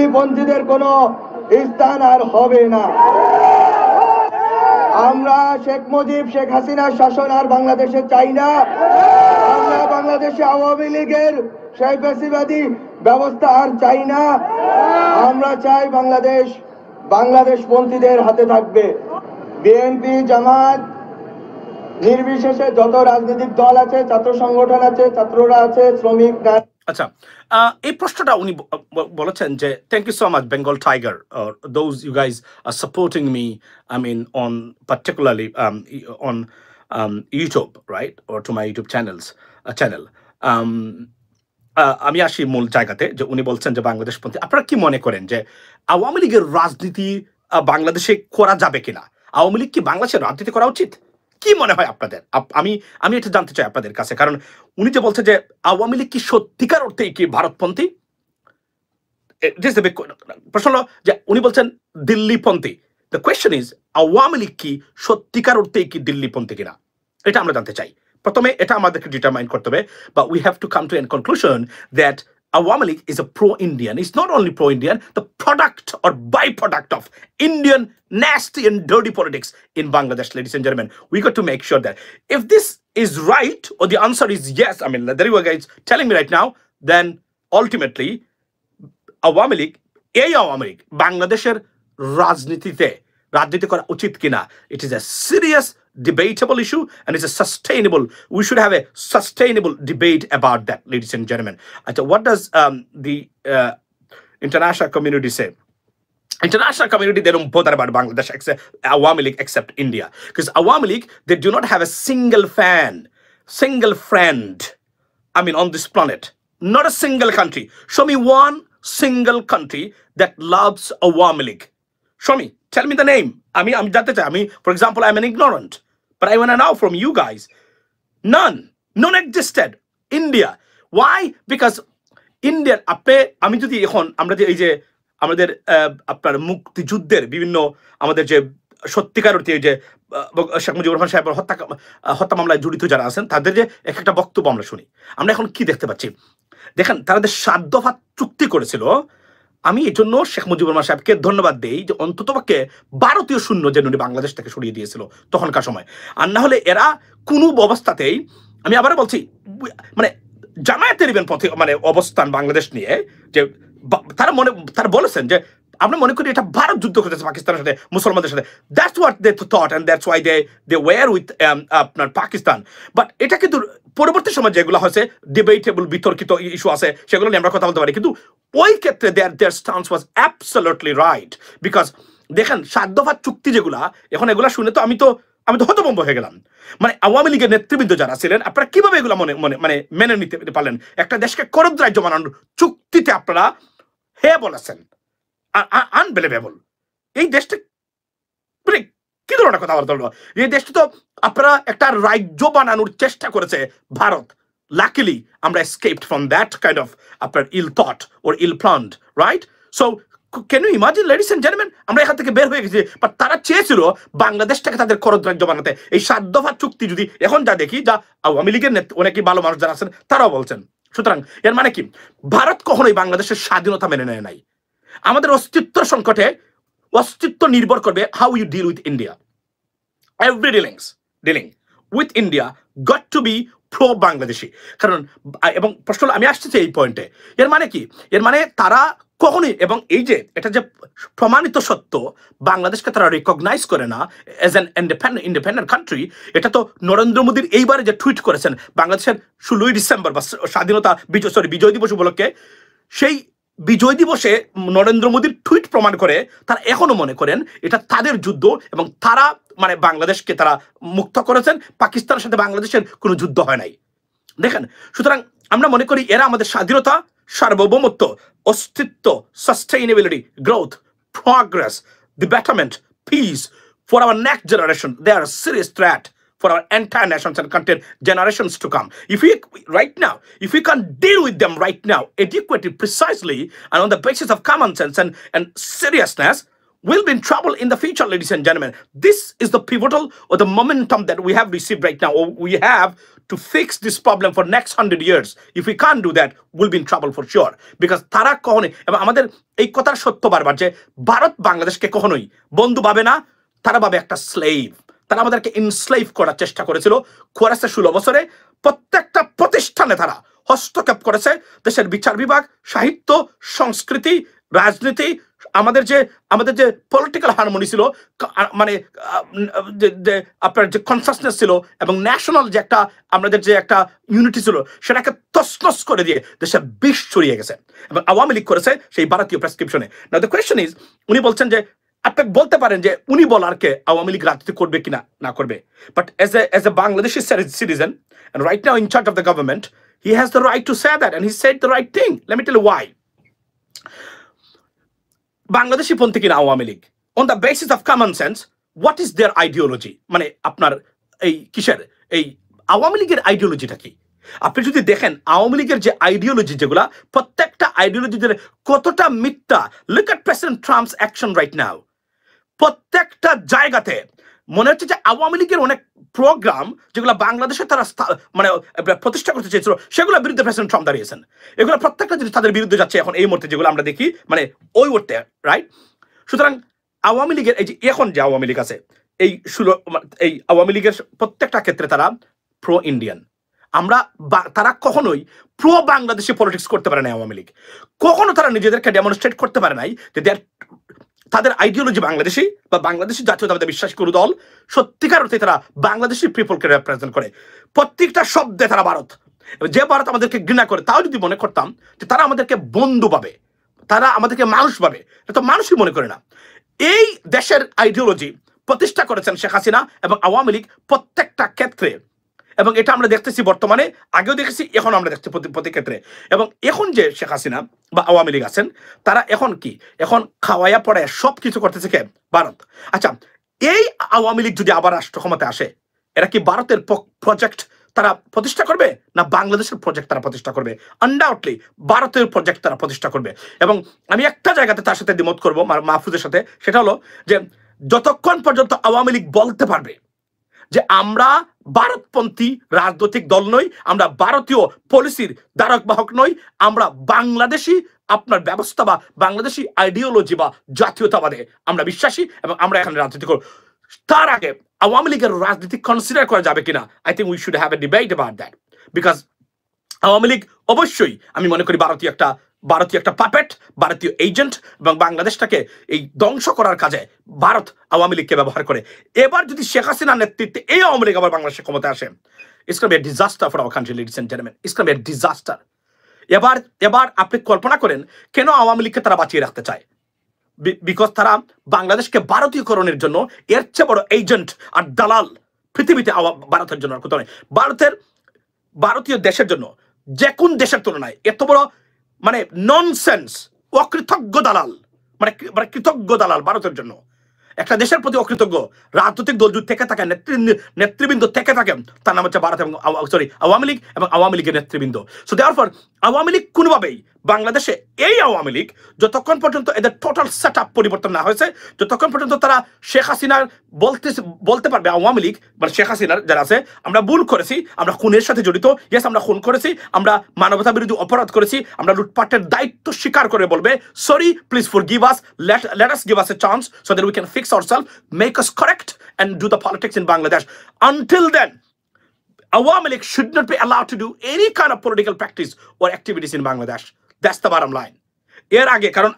দিল্লি পন্থীদের কোনো স্থান আর হবে না। আমরা শেখ মুজিব শেখ হাসিনার শাসন আর বাংলাদেশে চাই না। আমরা বাংলাদেশে আওয়ামী লীগের সেই ফ্যাসিবাদী ব্যবস্থা আর চাই না। আমরা চাই বাংলাদেশ পন্থীদের হাতে থাকবে। বিএনপি জামাত নির্বিশেষে যত রাজনৈতিক দল আছে, ছাত্র সংগঠন আছে, ছাত্ররা আছে, শ্রমিক। আচ্ছা, এই প্রশ্নটা উনি বলেছেন যে thank you so much Bengal tiger, those you guys are supporting me, I mean on particularly on YouTube, right, or to my YouTube channel. আমি আসি মূল জায়গাতে, যে উনি বলছেন যে বাংলাদেশপন্থী। আপনারা কি মনে করেন যে আওয়ামী লীগের রাজনীতি বাংলাদেশে করা যাবে কিনা? আওয়ামী লীগ কি বাংলাদেশের রাজনীতি করা উচিত? কি মনে হয় আপনাদের? আমি এটা জানতে চাই আপনাদের কাছে, কারণ উনি যে বলছে যে আওয়ামী লীগ কি সত্যিকার অর্থেই কি ভারতপন্থী? প্রশ্ন হলো যে উনি বলছেন দিল্লিপন্থী। The question is Awami League কি সত্যিকার অর্থেই কি দিল্লিপন্থী কিনা? এটা আমরা জানতে চাই। প্রথমে এটা আমাদেরকে ডিটারমাইন করতে হবে, বা we have to come to an conclusion that Awami League is a pro-Indian. It's not only pro-Indian, the product or byproduct of Indian nasty and dirty politics in Bangladesh, ladies and gentlemen. We got to make sure that if this is right, or the answer is yes, I mean, there you are guys telling me right now, then ultimately, Awami League, Awami League, Bangladesher রাজনীতি করা উচিত কিনা, it is a serious debatable issue, and it's a sustainable, we should have a sustainable debate about that, ladies and gentlemen. What does the international community say? International community, they don't bother about Bangladesh except Awami League, except India, because Awami League, they do not have a single friend, I mean, on this planet. Not a single country. Show me one single country that loves Awami League. Show me. Tell me the name. For example, I'm an ignorant, but I want to know from you guys. None existed. India. Why? Because India, আমি যদি এখন আমরা যে এই যে আমাদের আপনার মুক্তিযুদ্ধের বিভিন্ন আমাদের যে সত্যিকার অর্থে যে শেখ মুজিবুর রহমান সাহেবের হত্যা মামলায় জড়িত যারা আছেন, তাদের যে এক একটা বক্তব্য আমরা শুনি, আমরা এখন কি দেখতে পাচ্ছি? দেখেন, তারা যে 7 দফা চুক্তি করেছিল, আমি এই জন্য শেখ মুজিবুর রহমান সাহেবকে ধন্যবাদ দেই যে অন্ততপক্ষে ভারতীয় সৈন্য যেন উনি বাংলাদেশ থেকে সরিয়ে দিয়েছিল তখনকার সময়। আর না হলে এরা কোনো অবস্থাতেই, আমি আবার বলছি, মানে জামায়াতের পথে মানে অবস্থান বাংলাদেশ নিয়ে, যে তারা বলেছেন যে আমরা মনে করি এটা ভারত যুদ্ধ করতেছে পাকিস্তানের সাথে, মুসলমানদের সাথে। That's what they thought, and that's why they were with আপনার পাকিস্তান। বাট এটা কিন্তু পরবর্তী সময় যেগুলো হয়েছে ডিবেটেবল, বিতর্কিত ইস্যু আছে, সেগুলো নিয়ে আমরা কথা বলতে পারি, কিন্তু ওই ক্ষেত্রে their stance was absolutely right. Because দেখেন, 7 দফা চুক্তি যেগুলা, এখন এগুলা শুনে তো আমি তো হতভম্ব হয়ে গেলাম। মানে আওয়ামী লীগের নেতৃবৃন্দ যারা ছিলেন, আপনারা কিভাবে এগুলো মেনে নিতে পারলেন? একটা দেশকে করদ রাজ্য বানানোর চুক্তিতে আপনারা বলেছেন, আনবিলিভেবল। এই দেশটা কি ধরনের কথাবার্তা হলো? এই দেশটা তো আপনারা একটা রাজ্য বানানোর চেষ্টা করেছে ভারত। Luckily, আমরা escaped from that kind of ill thought or ill planned, right? So, can you imagine, ladies and gentlemen, আমরা এখান থেকে বের হয়ে গেছি, বাট তারা চেয়েছিল বাংলাদেশটাকে তাদের করদ রাজ্য বানাতে। এই 7 দফা চুক্তি যদি এখন যা দেখি, যা আওয়ামী লীগের অনেকেই ভালো মানুষ যারা আছেন তারাও বলছেন। সুতরাং এর মানে কি, ভারত কখনোই বাংলাদেশের স্বাধীনতা মেনে নেয় নাই। আমাদের অস্তিত্ব সংকটে অস্তিত্ব নির্ভর করবে how you deal with India. Every dealing with India got to be pro Bangladeshi, কারণ এবং প্রশ্ন আমি আসতেছি এই পয়েন্টে, এর মানে কি? এর মানে তারা কখনোই, এবং এই যে এটা যে প্রমাণিত সত্য, বাংলাদেশকে তারা রিকগনাইজ করে না এজ অ্যান ইন্ডিপেন্ডেন্ট কান্ট্রি। এটা তো নরেন্দ্র মোদীর এইবারে যে টুইট করেছেন বাংলাদেশের 16ই ডিসেম্বর বা স্বাধীনতা বিজয় দিবস উপলক্ষে, সেই বিজয় দিবসে নরেন্দ্র মোদীর টুইট প্রমাণ করে তারা এখনো মনে করেন এটা তাদের যুদ্ধ, এবং তারা মানে বাংলাদেশকে তারা মুক্ত করেছেন। পাকিস্তানের সাথে বাংলাদেশের কোনো যুদ্ধ হয় নাই। দেখেন, সুতরাং আমরা মনে করি এরা আমাদের স্বাধীনতা, সার্বভৌমত্ব, অস্তিত্ব, sustainability, growth, progress, the betterment, peace for our next generation, they are serious threat for our entire nations and content generations to come. If we can't deal with them right now adequately, precisely, and on the basis of common sense and seriousness, we'll be in trouble in the future, ladies and gentlemen. This is the pivotal or the momentum that we have received right now, or we have to fix this problem for next 100 years. If we can't do that, we'll be in trouble for sure. Because তারা কখনোই, এবং আমাদের এই কথার সত্য বারবার যে ভারত বাংলাদেশকে কখনোই বন্ধু ভাবে না, তারা ভাবে একটা স্লেভ। তারা আমাদেরকে ইনস্লেভ করার চেষ্টা করেছিল 16 বছরে। প্রত্যেকটা প্রতিষ্ঠানে তারা হস্তক্ষেপ করেছে। দেশের বিচার বিভাগ, সাহিত্য, সংস্কৃতি, রাজনীতি, আমাদের যে পলিটিক্যাল হারমোনি ছিল, মানে যে আপনার যে কনসাসনেস ছিল, এবং ন্যাশনাল যে একটা আমাদের যে একটা ইউনিটি ছিল, সেটাকে তছনছ করে দিয়ে দেশের বিষ ছড়িয়ে গেছে। এবং আওয়ামী লীগ করেছে সেই ভারতীয় প্রেসক্রিপশনে। নাও দ্য কোয়েশ্চন ইজ, উনি বলছেন যে আপনি বলতে পারেন যে উনি বলারকে আওয়ামী লীগ রাজনীতি করবে কিনা না করবে, but as a Bangladeshi citizen and right now in charge of the government, he has the right to say that, and he said the right thing. Let me tell you why. Bangladeshi পন্থী কিনা Awami League, on the basis of common sense, what is their ideology? মানে আপনার এই কিসের এই আওয়ামী লীগের আইডিওলজিটা কি? আপনি যদি দেখেন আওয়ামী লীগের যে আইডিওলজি, যেগুলা প্রত্যেকটা আইডিওলজিদের কতটা মিথ্যা। Look at president Trump's action right now. প্রত্যেকটা জায়গাতে মনে হচ্ছে যে আওয়ামী লীগের অনেক প্রোগ্রাম যেগুলো বাংলাদেশে তারা মানে প্রতিষ্ঠা করতে চেয়েছিল, সেগুলোর বিরুদ্ধে প্রেসিডেন্ট ট্রাম্প দাঁড়িয়েছেন। এগুলো প্রত্যেকটা জিনিস তাদের বিরুদ্ধে যাচ্ছে এখন এই মুহূর্তে, যেগুলো আমরা দেখি মানে ওই মুহূর্তে, রাইট? সুতরাং আওয়ামী লীগের এই যে এখন যে আওয়ামী লীগ আছে, এই আওয়ামী লীগের প্রত্যেকটা ক্ষেত্রে তারা প্রো ইন্ডিয়ান। তারা কখনোই প্রো বাংলাদেশি পলিটিক্স করতে পারে নাই। আওয়ামী লীগ কখনো তারা নিজেদেরকে ডেমনস্ট্রেট করতে পারে নাই যে তাদের আইডিওলজি বাংলাদেশি বা বাংলাদেশি জাতীয়তাবাদে বিশ্বাস করু দল। সত্যিকার অর্থে তারা বাংলাদেশি পিপলকে রিপ্রেজেন্ট করে। প্রত্যেকটা শব্দে তারা ভারত, যে ভারত আমাদেরকে ঘৃণা করে, তাও যদি মনে করতাম যে তারা আমাদেরকে বন্ধু ভাবে, তারা আমাদেরকে মানুষ ভাবে, তো মানুষই মনে করে না। এই দেশের আইডিওলজি প্রতিষ্ঠা করেছেন শেখ হাসিনা এবং আওয়ামী লীগ প্রত্যেকটা ক্ষেত্রে, এবং এটা আমরা দেখতেছি বর্তমানে, আগেও দেখেছি, এখন আমরা দেখছি প্রতি ক্ষেত্রে। এবং এখন যে শেখ হাসিনা বা আওয়ামী লীগ আছেন, তারা এখন কি, এখন খাওয়াইয়া পড়ায় সব কিছু করতেছে কে? ভারত। আচ্ছা, এই আওয়ামী লীগ যদি আবার রাষ্ট্র ক্ষমতায় আসে, এরা কি ভারতের প্রজেক্ট তারা প্রতিষ্ঠা করবে না বাংলাদেশের প্রজেক্ট তারা প্রতিষ্ঠা করবে? আনডাউটলি ভারতের প্রজেক্ট তারা প্রতিষ্ঠা করবে। এবং আমি একটা জায়গাতে তার সাথে দ্বিমত করবো, মাহফুজের সাথে, সেটা হলো যে যতক্ষণ পর্যন্ত আওয়ামী লীগ বলতে পারবে যে আমরা ভারতপন্থী রাজনৈতিক দল নই, আমরা ভারতীয় পলিসির ধারক বাহক নই, আমরা বাংলাদেশি আপনার ব্যবস্থা বা বাংলাদেশি আইডিওলজি বা জাতীয়তাবাদে আমরা বিশ্বাসী এবং আমরা এখানে রাজনীতি করব, তার আগে আওয়ামী লীগের রাজনীতি কনসিডার করা যাবে কিনা, I think we should have a debate about that. Because Awami League অবশ্যই আমি মনে করি ভারতীয় একটা পাপেট, ভারতীয় এজেন্ট, এবং বাংলাদেশটাকে এই ধ্বংস করার কাজে ভারত আওয়ামী লীগকে ব্যবহার করে। এবার যদি শেখ হাসিনার নেতৃত্বে এই আওয়ামী লীগ আবার বাংলাদেশের ক্ষমতায় আসে, it's gonna be a disaster for our country, ladies and gentleman, it's gonna be a disaster. এবার আপনি কল্পনা করেন কেন আওয়ামী লীগকে তারা বাঁচিয়ে রাখতে চায়? বিকজ তারা বাংলাদেশকে ভারতীয়করণের জন্য এর চেয়ে বড় এজেন্ট আর দালাল পৃথিবীতে ভারতের জন্য আর কোথাও নেই। ভারতীয় দেশের জন্য যে কোন দেশের তুলনায় এত বড় মানে ননসেন্স, অকৃতজ্ঞ দালাল, মানে কৃতজ্ঞ দালাল ভারতের জন্য। একটা দেশের প্রতি অকৃতজ্ঞ রাজনৈতিক দল যদি থেকে থাকে, নেতৃবৃন্দ থেকে থাকেন, তার নাম হচ্ছে ভারত এবং আওয়ামী লীগ এবং আওয়ামী লীগের নেতৃবৃন্দ। সো দেয়ারফর আওয়ামী লীগ কোনোভাবেই বাংলাদেশে, এই আওয়ামী লীগ যতক্ষণ পর্যন্ত এদের টোটাল সেট আপ পরিবর্তন না হয়েছে, যতক্ষণ পর্যন্ত তারা শেখ হাসিনার বলতে পারবে, আওয়ামী লীগ মানে শেখ হাসিনার যারা আছে, আমরা ভুল করেছি, আমরা খুনের সাথে জড়িত, ইয়েস আমরা খুন করেছি, আমরা মানবতা বিরোধী অপরাধ করেছি, আমরা লুটপাটের দায়িত্ব স্বীকার করে বলবে sorry, please forgive us, let us give us a chance so that we can fix ourselves, make us correct and do the politics in Bangladesh. Until then, Awami League should not be allowed to do any kind of political practice or activities in Bangladesh. That's the bottom line. এর আগে, কারণ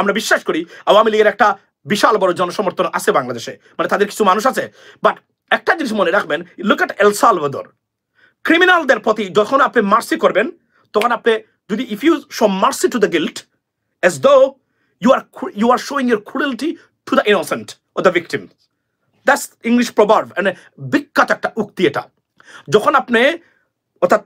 আমরা বিশ্বাস করি আওয়ামী লীগের একটা বিশাল বড় জনসমর্থন আছে বাংলাদেশে, মানে তাদের কিছু মানুষ আছে। বাট একটা জিনিস মনে রাখবেন, লুক এট এল সালভাদর, ক্রিমিনালদের প্রতি যখন আপনি মার্সি করবেন, তখন আপনি যদি if you show mercy to the guilt, as though you are showing your cruelty to the innocent or the victim. That's English proverb, and বিখ্যাত একটা উক্তি এটা। যখন আপনি অর্থাৎ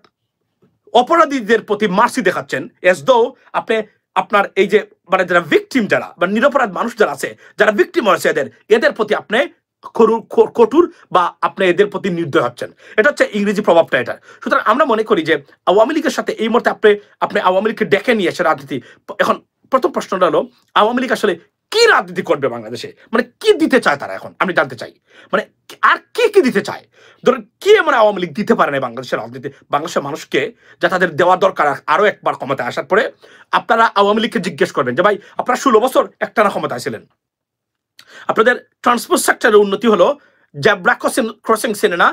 অপরাধীদের প্রতি মার্সি দেখাচ্ছেন, as though আপনি আপনার এই যে মানে যারা ভিকটিম, যারা বা নিরপরাধ মানুষ যারা আছে, যারা ভিকটিম হয়েছে, এদের প্রতি আপনি কঠোর বা আপনি এদের প্রতি নির্দয় হচ্ছেন। এটা হচ্ছে ইংরেজি প্রভাবটা এটা। সুতরাং আমরা মনে করি যে আওয়ামী লীগের সাথে এই মুহূর্তে আপনি আওয়ামী লীগকে ডেকে নিয়ে এসে রাজনীতি। এখন প্রথম প্রশ্নটা হলো, আওয়ামী লীগ আসলে কি রাজনীতি করবে বাংলাদেশে, মানে কি দিতে চায় তারা এখন আমি জানতে চাই, মানে আর কি কি দিতে চায়? ধরেন কি এমন আওয়ামী লীগ দিতে পারে না বাংলাদেশের রাজনীতি, বাংলাদেশের মানুষকে, যা তাদের দেওয়া দরকার আরো একবার ক্ষমতায় আসার পরে? আপনারা আওয়ামী লীগকে জিজ্ঞেস করবেন যে ভাই আপনারা 16 বছর একটানা ক্ষমতায় ছিলেন, আপনাদের ট্রান্সপোর্ট সেক্টরের উন্নতি হলো, জেব্রা ক্রসিং সিনেমা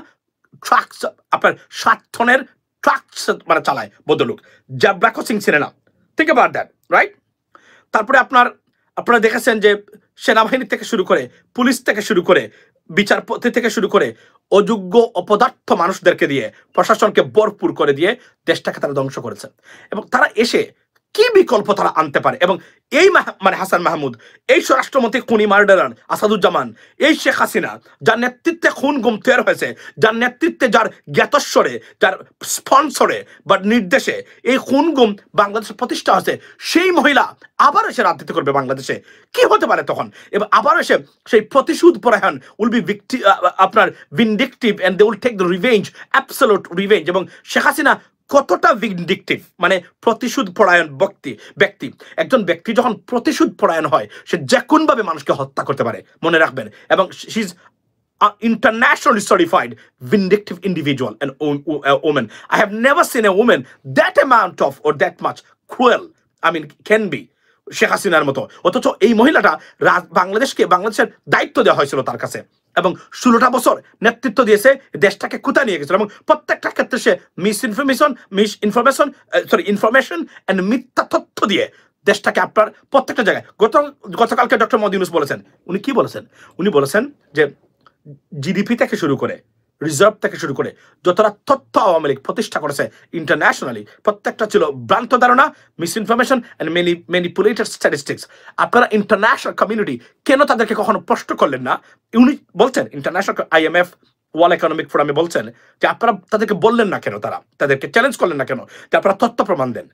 ট্রাক্স আপনার 7 টনের ট্রাক্স মানে চালায় বদলুক, zebra crossing cinema, think about that, right? তারপরে আপনারা দেখেছেন যে সেনাবাহিনী থেকে শুরু করে, পুলিশ থেকে শুরু করে, বিচারপতি থেকে শুরু করে অযোগ্য অপদার্থ মানুষদেরকে দিয়ে, প্রশাসনকে ভরপুর করে দিয়ে দেশটাকে তারা ধ্বংস করেছে। এবং তারা এসে কি বিকল্প তারা আনতে পারে? এবং এই মানে হাসান মাহমুদ, এই স্বরাষ্ট্রমন্ত্রী খুনি মার্ডারার আসাদুজ্জামান, এই শেখ হাসিনা, যার নেতৃত্বে খুন গুম তৈরি হয়েছে, যার নেতৃত্বে, যার জ্ঞাতস্বরে, যার স্পন্সরে বা নির্দেশে এই খুন গুম বাংলাদেশে প্রতিষ্ঠা হয়েছে, সেই মহিলা আবার এসে রাজনীতি করবে বাংলাদেশে, কি হতে পারে তখন? এবং আবার এসে সেই প্রতিশোধ পরায়ণ উইল বি আপনার vindictive and they will take the revenge, absolute revenge. এবং শেখ হাসিনা কতটা ভিন্ডিকটিভ, মানে প্রতিশোধ পরায়ণ ব্যক্তি, একজন ব্যক্তি যখন প্রতিশোধ পরায়ণ হয় সে যে কোনভাবে মানুষকে হত্যা করতে পারে, মনে রাখবেন। এবং she is internationally certified vindictive individual and woman. I have never seen a woman that amount of or that much cruel, I mean can be, Sheikh হাসিনার মতো। অথচ এই মহিলাটা বাংলাদেশের দায়িত্ব দেওয়া হয়েছিল তার কাছে, এবং 16টা বছর নেতৃত্ব দিয়েছে, দেশটাকে কোথায় নিয়ে গেছিল। এবং প্রত্যেকটা ক্ষেত্রে সে ইনফরমেশন এন্ড মিথ্যা তথ্য দিয়ে দেশটাকে আপনার প্রত্যেকটা জায়গায়, গতকালকে ডক্টর মোহাম্মদ ইউনূস বলেছেন, উনি কি বলেছেন? উনি বলেছেন যে জিডিপি থেকে শুরু করে, রিজার্ভ থেকে শুরু করে যতটা তথ্য আওয়ামী লীগ প্রতিষ্ঠা করেছে ইন্টারন্যাশনালি, প্রত্যেকটা ছিল ভ্রান্ত ধারণা, misinformation and manipulated statistics. আপনারা ইন্টারন্যাশনাল কমিউনিটি কেন তাদেরকে কখনো প্রশ্ন করলেন না? উনি বলছেন, ইন্টারন্যাশনাল IMF, ওয়ার্ল্ড ইকোনমিক ফোরামে বলছেন যে আপনারা তাদেরকে বললেন না কেন, তাদেরকে চ্যালেঞ্জ করলেন না কেন যে আপনারা তথ্য প্রমাণ দেন?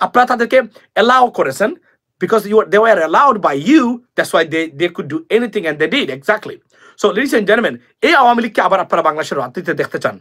আপনারা তাদেরকে অ্যালাউ করেছেন because they were allowed by you, that's why they could do anything and they did exactly. So ladies and gentlemen, এই আওয়ামী লীগকে আবার আপনারা বাংলাদেশের রাজনীতিতে দেখতে চান,